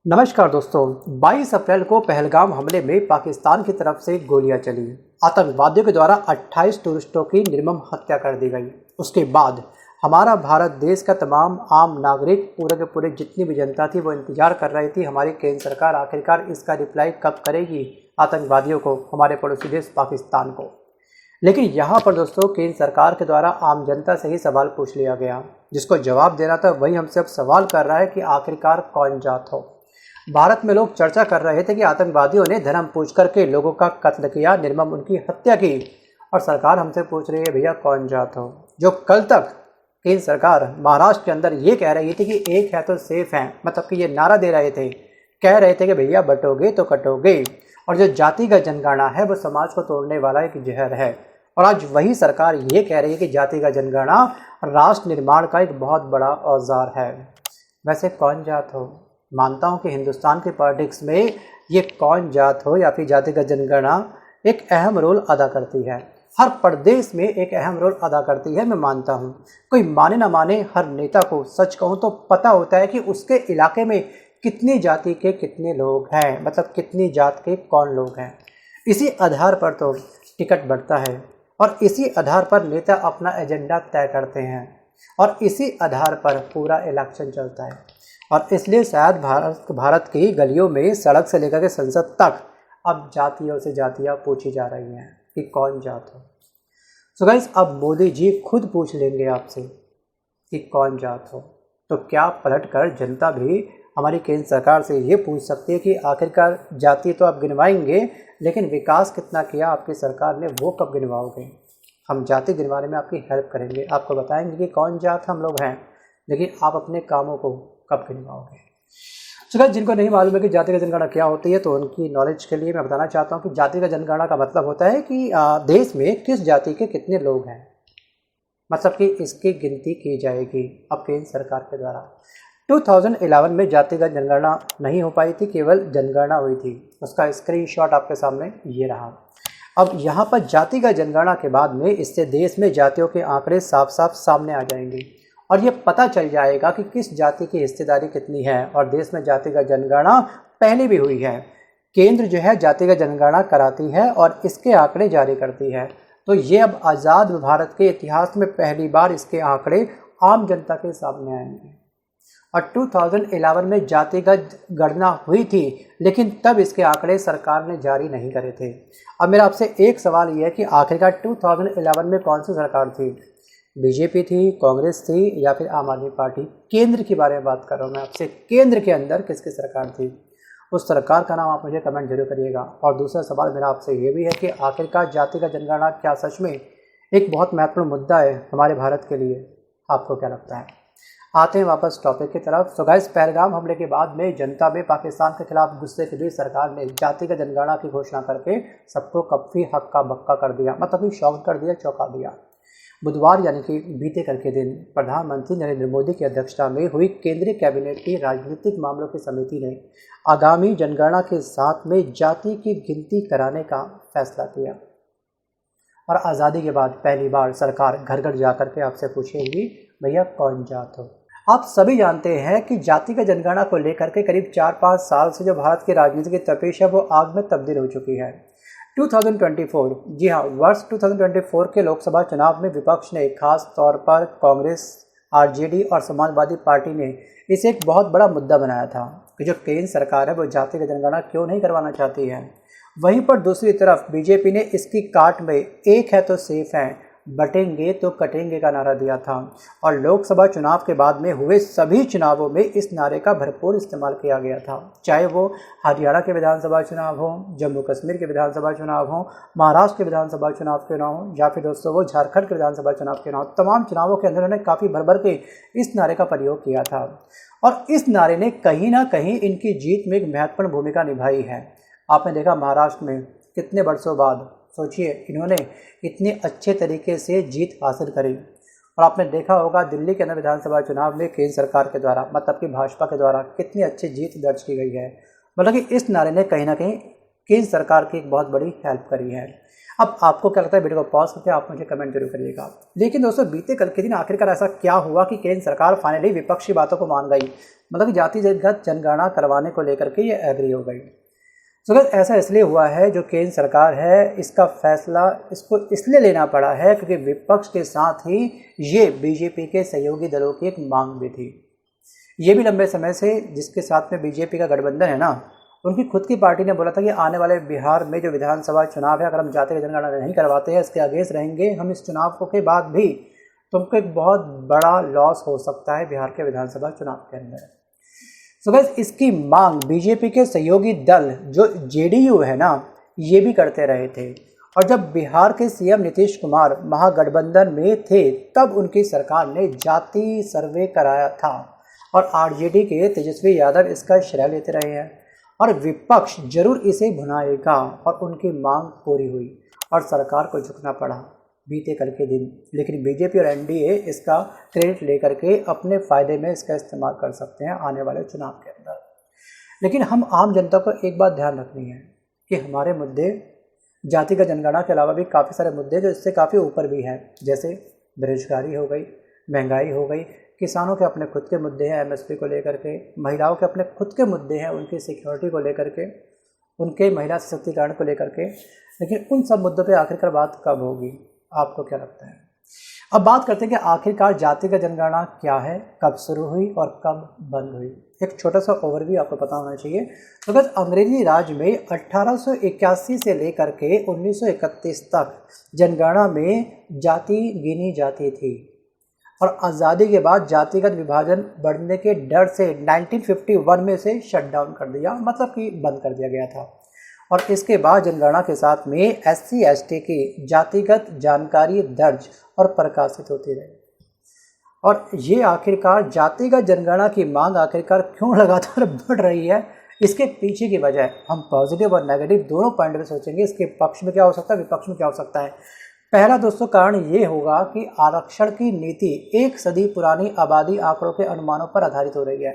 नमस्कार दोस्तों। 22 अप्रैल को पहलगाम हमले में पाकिस्तान की तरफ से गोलियां चली। आतंकवादियों के द्वारा 28 टूरिस्टों की निर्मम हत्या कर दी गई। उसके बाद हमारा भारत देश का तमाम आम नागरिक पूरे के पूरे जितनी भी जनता थी वो इंतजार कर रही थी हमारी केंद्र सरकार आखिरकार इसका रिप्लाई कब करेगी आतंकवादियों को, हमारे पड़ोसी देश पाकिस्तान को। लेकिन यहाँ पर दोस्तों केंद्र सरकार के द्वारा आम जनता से ही सवाल पूछ लिया गया, जिसको जवाब देना था वही हमसे अब सवाल कर रहा है कि आखिरकार कौन जात हो। भारत में लोग चर्चा कर रहे थे कि आतंकवादियों ने धर्म पूछ करके लोगों का कत्ल किया, निर्मम उनकी हत्या की, और सरकार हमसे पूछ रही है भैया कौन जात हो। जो कल तक केंद्र सरकार महाराष्ट्र के अंदर ये कह रही थी कि एक है तो सेफ है, मतलब कि ये नारा दे रहे थे, कह रहे थे कि भैया बटोगे तो कटोगे, और जो जातिगत जनगणना है वो समाज को तोड़ने वाला एक जहर है। और आज वही सरकार ये कह रही है कि जातिगत जनगणना राष्ट्र निर्माण का एक बहुत बड़ा औजार है। वैसे कौन जात हो, मानता हूं कि हिंदुस्तान की पॉलिटिक्स में ये कौन जात हो या फिर जातिगत जनगणना एक अहम रोल अदा करती है, हर प्रदेश में एक अहम रोल अदा करती है। मैं मानता हूं, कोई माने ना माने, हर नेता को सच कहूं तो पता होता है कि उसके इलाके में कितनी जाति के कितने लोग हैं, मतलब कितनी जात के कौन लोग हैं। इसी आधार पर तो टिकट बढ़ता है और इसी आधार पर नेता अपना एजेंडा तय करते हैं और इसी आधार पर पूरा इलेक्शन चलता है। और इसलिए शायद भारत की गलियों में सड़क से लेकर के संसद तक अब जातियों से जातियाँ पूछी जा रही हैं कि कौन जात हो। सो गाइस, अब मोदी जी खुद पूछ लेंगे आपसे कि कौन जात हो, तो क्या पलटकर जनता भी हमारी केंद्र सरकार से ये पूछ सकती है कि आखिरकार जाति तो आप गिनवाएंगे, लेकिन विकास कितना किया आपकी सरकार ने वो कब गिनवाओगे। हम जाति गिनवाने में आपकी हेल्प करेंगे, आपको बताएंगे कि कौन जात हम लोग हैं, लेकिन आप अपने कामों को कब गिनवाओगे। तो गाइस, जिनको नहीं मालूम है कि जातिगत जनगणना क्या होती है, तो उनकी नॉलेज के लिए मैं बताना चाहता हूँ कि जातिगत जनगणना का मतलब होता है कि देश में किस जाति के कितने लोग हैं, मतलब कि इसकी गिनती की जाएगी अब केंद्र सरकार के द्वारा। 2011 में जातिगत जनगणना नहीं हो पाई थी, केवल जनगणना हुई थी। उसका स्क्रीनशॉट आपके सामने ये रहा। अब यहाँ पर जातिगत जनगणना के बाद में इससे देश में जातियों के आंकड़े साफ साफ सामने आ जाएंगे और ये पता चल जाएगा कि किस जाति की हिस्सेदारी कितनी है। और देश में जातिगत जनगणना पहले भी हुई है, केंद्र जो है जातिगत जनगणना कराती है और इसके आंकड़े जारी करती है। तो ये अब आज़ाद भारत के इतिहास में पहली बार इसके आंकड़े आम जनता के सामने आएंगे। और 2011 में जातिगत गणना हुई थी, लेकिन तब इसके आंकड़े सरकार ने जारी नहीं करे थे। अब मेरा आपसे एक सवाल ये है कि आखिरकार 2011 में कौन सी सरकार थी, बीजेपी थी, कांग्रेस थी या फिर आम आदमी पार्टी। केंद्र के बारे में बात कर रहा हूँ मैं आपसे, केंद्र के अंदर किसकी सरकार थी, उस सरकार का नाम आप मुझे कमेंट जरूर करिएगा। और दूसरा सवाल मेरा आपसे ये भी है कि आखिरकार जातिगत जनगणना क्या सच में एक बहुत महत्वपूर्ण मुद्दा है हमारे भारत के लिए, आपको क्या लगता है। आते हैं वापस टॉपिक की तरफ। सो गाइस, पहलगाम हमले के बाद में जनता में पाकिस्तान के खिलाफ गुस्से के बीच सरकार ने जातिगत जनगणना की घोषणा करके सबको कफ्फी हक्का बक्का कर दिया, मतलब शौक कर दिया, चौंका दिया। बुधवार यानी कि बीते कल के दिन प्रधानमंत्री नरेंद्र मोदी की अध्यक्षता में हुई केंद्रीय कैबिनेट की राजनीतिक मामलों की समिति ने आगामी जनगणना के साथ में जाति की गिनती कराने का फैसला किया। और आज़ादी के बाद पहली बार सरकार घर घर जाकर के आपसे पूछेगी भैया कौन जात हो। आप सभी जानते हैं कि जातिगत जनगणना को लेकर के करीब 4-5 साल से जो भारत की राजनीति की तपिश है वो आग में तब्दील हो चुकी है। 2024, जी हाँ, वर्ष 2024 के लोकसभा चुनाव में विपक्ष ने खास तौर पर कांग्रेस, आरजेडी और समाजवादी पार्टी ने इसे एक बहुत बड़ा मुद्दा बनाया था कि जो केंद्र सरकार है वो जातिगत जनगणना क्यों नहीं करवाना चाहती है। वहीं पर दूसरी तरफ बीजेपी ने इसकी काट में एक है तो सेफ है, बटेंगे तो कटेंगे का नारा दिया था। और लोकसभा चुनाव के बाद में हुए सभी चुनावों में इस नारे का भरपूर इस्तेमाल किया गया था, चाहे वो हरियाणा के विधानसभा चुनाव हो, जम्मू कश्मीर के विधानसभा चुनाव हो, महाराष्ट्र के विधानसभा चुनाव के ना हो, या फिर दोस्तों वो झारखंड के विधानसभा चुनाव के ना हो। तमाम चुनावों के अंदर उन्होंने काफ़ी भर भर के इस नारे का प्रयोग किया था और इस नारे ने कहीं ना कहीं इनकी जीत में एक महत्वपूर्ण भूमिका निभाई है। आपने देखा महाराष्ट्र में कितने वर्षों बाद, सोचिए, इन्होंने इतने अच्छे तरीके से जीत हासिल करी। और आपने देखा होगा दिल्ली के अंदर विधानसभा चुनाव में केंद्र सरकार के द्वारा, मतलब कि भाजपा के द्वारा कितनी अच्छी जीत दर्ज की गई है। मतलब कि इस नारे ने कहीं ना कहीं केंद्र सरकार की एक बहुत बड़ी हेल्प करी है। अब आपको क्या लगता है, वीडियो को पॉज करके आप मुझे कमेंट जरूर करिएगा। लेकिन दोस्तों, बीते कल के दिन आखिरकार ऐसा क्या हुआ कि केंद्र सरकार फाइनली विपक्ष की बातों को मान गई, मतलब कि जातिगत जनगणना करवाने को लेकर के ये एग्री हो गई। तो ऐसा इसलिए हुआ है, जो केंद्र सरकार है इसका फैसला इसको इसलिए लेना पड़ा है क्योंकि विपक्ष के साथ ही ये बीजेपी के सहयोगी दलों की एक मांग भी थी। ये भी लंबे समय से जिसके साथ में बीजेपी का गठबंधन है ना, उनकी खुद की पार्टी ने बोला था कि आने वाले बिहार में जो विधानसभा चुनाव है, अगर हम जातिगत जनगणना नहीं करवाते हैं, इसके अगेंस्ट रहेंगे हम इस चुनाव के बाद भी, तुमको एक बहुत बड़ा लॉस हो सकता है बिहार के विधानसभा चुनाव के अंदर। सो गाइस, इसकी मांग बीजेपी के सहयोगी दल जो जेडीयू है ना, ये भी करते रहे थे। और जब बिहार के सीएम नीतीश कुमार महागठबंधन में थे, तब उनकी सरकार ने जाति सर्वे कराया था और आरजेडी के तेजस्वी यादव इसका श्रेय लेते रहे हैं। और विपक्ष जरूर इसे भुनाएगा और उनकी मांग पूरी हुई और सरकार को झुकना पड़ा बीते कल के दिन। लेकिन बीजेपी और एनडीए इसका क्रेडिट लेकर के अपने फ़ायदे में इसका इस्तेमाल कर सकते हैं आने वाले चुनाव के अंदर। लेकिन हम आम जनता को एक बात ध्यान रखनी है कि हमारे मुद्दे जातिगत जनगणना के अलावा भी काफ़ी सारे मुद्दे जो इससे काफ़ी ऊपर भी हैं, जैसे बेरोजगारी हो गई, महंगाई हो गई, किसानों के अपने खुद के मुद्दे हैं एमएसपी को लेकर के, महिलाओं के अपने खुद के मुद्दे हैं उनकी सिक्योरिटी को लेकर के, उनके महिला सशक्तिकरण को लेकर के। लेकिन उन सब मुद्दों पे आखिरकार बात कब होगी, आपको क्या लगता है? अब बात करते हैं कि आखिरकार जातिगत जनगणना क्या है, कब शुरू हुई और कब बंद हुई। एक छोटा सा ओवरव्यू आपको पता होना चाहिए। तो अगर अंग्रेजी राज में 1881 से लेकर के 1931 तक जनगणना में जाति गिनी जाती थी और आज़ादी के बाद जातिगत विभाजन बढ़ने के डर से 1951 में से शट डाउन कर दिया, मतलब कि बंद कर दिया गया था। और इसके बाद जनगणना के साथ में एससी एसटी की जातिगत जानकारी दर्ज और प्रकाशित होती रही। और ये आखिरकार जातिगत जनगणना की मांग आखिरकार क्यों लगातार बढ़ रही है, इसके पीछे की वजह हम पॉजिटिव और नेगेटिव दोनों पॉइंट में सोचेंगे। इसके पक्ष में क्या हो सकता है, विपक्ष में क्या हो सकता है। पहला दोस्तों कारण ये होगा कि आरक्षण की नीति 1 सदी पुरानी आबादी आंकड़ों के अनुमानों पर आधारित हो रही है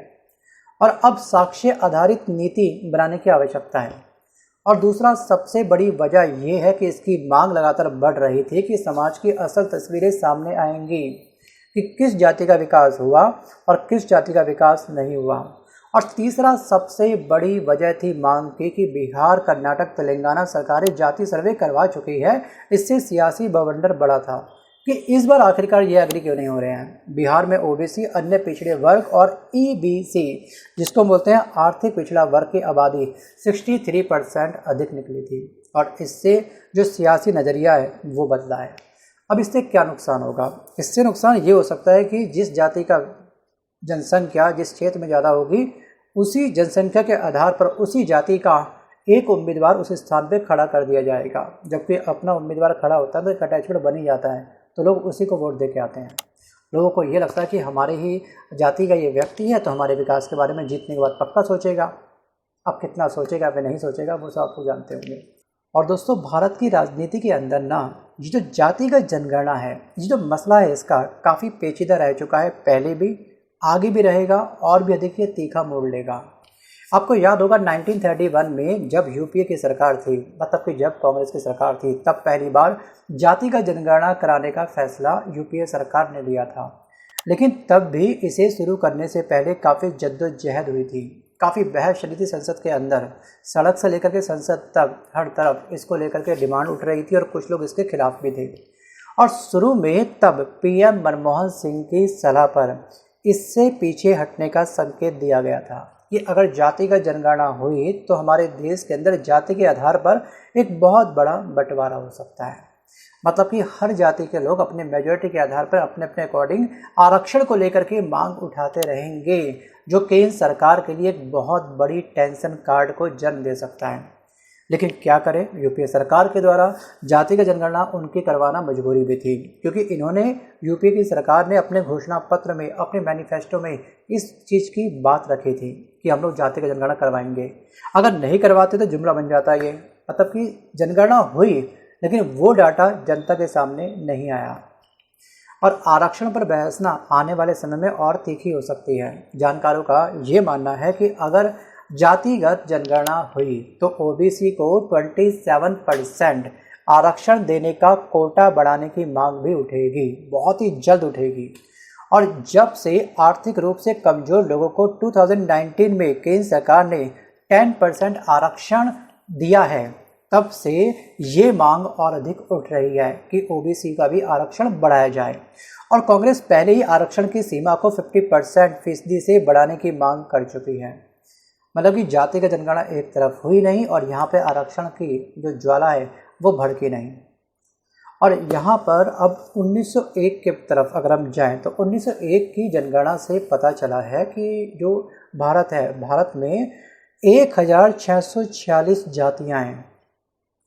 और अब साक्ष्य आधारित नीति बनाने की आवश्यकता है। और दूसरा सबसे बड़ी वजह यह है कि इसकी मांग लगातार बढ़ रही थी कि समाज की असल तस्वीरें सामने आएंगी कि किस जाति का विकास हुआ और किस जाति का विकास नहीं हुआ। और तीसरा सबसे बड़ी वजह थी मांग की कि बिहार, कर्नाटक, तेलंगाना सरकारें जाति सर्वे करवा चुकी है। इससे सियासी बवंडर बढ़ा था कि इस बार आखिरकार ये एग्री क्यों नहीं हो रहे हैं। बिहार में ओबीसी, अन्य पिछड़े वर्ग और ईबीसी जिसको बोलते हैं आर्थिक पिछड़ा वर्ग की आबादी 63% अधिक निकली थी और इससे जो सियासी नज़रिया है वो बदला है। अब इससे क्या नुकसान होगा? इससे नुकसान ये हो सकता है कि जिस जाति का जनसंख्या जिस क्षेत्र में ज़्यादा होगी, उसी जनसंख्या के आधार पर उसी जाति का एक उम्मीदवार उस स्थान पे खड़ा कर दिया जाएगा। जबकि अपना उम्मीदवार खड़ा होता है तो एक अटैचमेंट बन ही जाता है, तो लोग उसी को वोट दे के आते हैं। लोगों को ये लगता है कि हमारे ही जाति का ये व्यक्ति है तो हमारे विकास के बारे में जीतने के बाद पक्का सोचेगा। अब कितना सोचेगा वे नहीं सोचेगा वो सब आपको जानते होंगे। और दोस्तों, भारत की राजनीति के अंदर ना ये जो जातिगत जनगणना है, ये जो मसला है इसका काफ़ी पेचीदा रह चुका है, पहले भी आगे भी रहेगा और भी अधिक ये तीखा मोड़ लेगा। आपको याद होगा 1931 में जब यूपीए की सरकार थी, मतलब कि जब कांग्रेस की सरकार थी, तब पहली बार जातिगत जनगणना कराने का फैसला यूपीए सरकार ने लिया था। लेकिन तब भी इसे शुरू करने से पहले काफ़ी जद्दोजहद हुई थी, काफ़ी बहस चली थी संसद के अंदर। सड़क से लेकर के संसद तक हर तरफ इसको लेकर के डिमांड उठ रही थी और कुछ लोग इसके खिलाफ भी थे। और शुरू में तब पीएम मनमोहन सिंह की सलाह पर इससे पीछे हटने का संकेत दिया गया था कि अगर जातिगत जनगणना हुई तो हमारे देश के अंदर जाति के आधार पर एक बहुत बड़ा बंटवारा हो सकता है। मतलब कि हर जाति के लोग अपने मेजॉरिटी के आधार पर अपने अपने अकॉर्डिंग आरक्षण को लेकर के मांग उठाते रहेंगे, जो केंद्र सरकार के लिए एक बहुत बड़ी टेंशन कार्ड को जन्म दे सकता है। लेकिन क्या करें, यूपीए सरकार के द्वारा जातिगत जनगणना उनकी करवाना मजबूरी भी थी, क्योंकि इन्होंने यूपीए की सरकार ने अपने घोषणा पत्र में, अपने मैनिफेस्टो में इस चीज़ की बात रखी थी कि हम लोग जातिगत जनगणना करवाएंगे। अगर नहीं करवाते तो जुमला बन जाता ये, मतलब कि जनगणना हुई लेकिन वो डाटा जनता के सामने नहीं आया। और आरक्षण पर बहस ना आने वाले समय में और तीखी हो सकती है। जानकारों का ये मानना है कि अगर जातिगत जनगणना हुई तो ओबीसी को 27% आरक्षण देने का कोटा बढ़ाने की मांग भी उठेगी, बहुत ही जल्द उठेगी। और जब से आर्थिक रूप से कमजोर लोगों को 2019 में केंद्र सरकार ने 10% आरक्षण दिया है, तब से ये मांग और अधिक उठ रही है कि ओबीसी का भी आरक्षण बढ़ाया जाए। और कांग्रेस पहले ही आरक्षण की सीमा को 50% फीसदी से बढ़ाने की मांग कर चुकी है। मतलब कि जातिगत जनगणना एक तरफ हुई नहीं और यहाँ पे आरक्षण की जो ज्वाला है वो भड़की नहीं। और यहाँ पर अब 1901 के तरफ अगर हम जाएं तो 1901 की जनगणना से पता चला है कि जो भारत है, भारत में 1646 जातियाँ हैं।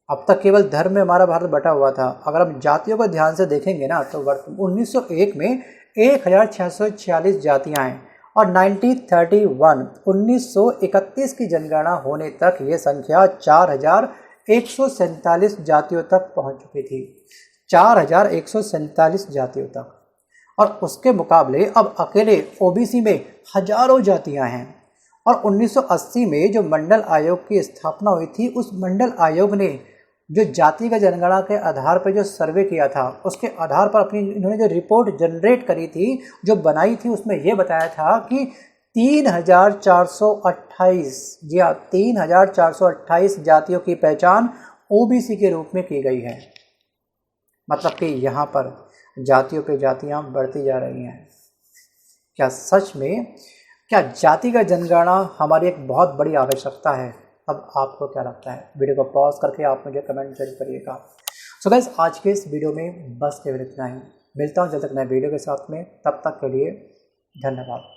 अब तक केवल धर्म में हमारा भारत बटा हुआ था। अगर हम जातियों को ध्यान से देखेंगे ना तो 1901 में 1646 जातियाँ हैं और 1931 की जनगणना होने तक ये संख्या 4147 जातियों तक पहुंच चुकी थी, 4147 जातियों तक। और उसके मुकाबले अब अकेले ओबीसी में हजारों जातियां हैं। और 1980 में जो मंडल आयोग की स्थापना हुई थी, उस मंडल आयोग ने जो जातिगत जनगणना के आधार पर जो सर्वे किया था, उसके आधार पर अपनी इन्होंने जो रिपोर्ट जनरेट करी थी, जो बनाई थी, उसमें यह बताया था कि 3428, जी हाँ 3428 जातियों की पहचान ओबीसी के रूप में की गई है। मतलब कि यहाँ पर जातियों पे जातियाँ बढ़ती जा रही हैं। क्या सच में क्या जातिगत जनगणना हमारी एक बहुत बड़ी आवश्यकता है? अब आपको क्या लगता है? वीडियो को पॉज करके आप मुझे कमेंट जरूर करिएगा। सो गाइस, आज के इस वीडियो में बस केवल इतना ही। मिलता हूँ जब तक नए वीडियो के साथ में, तब तक के लिए धन्यवाद।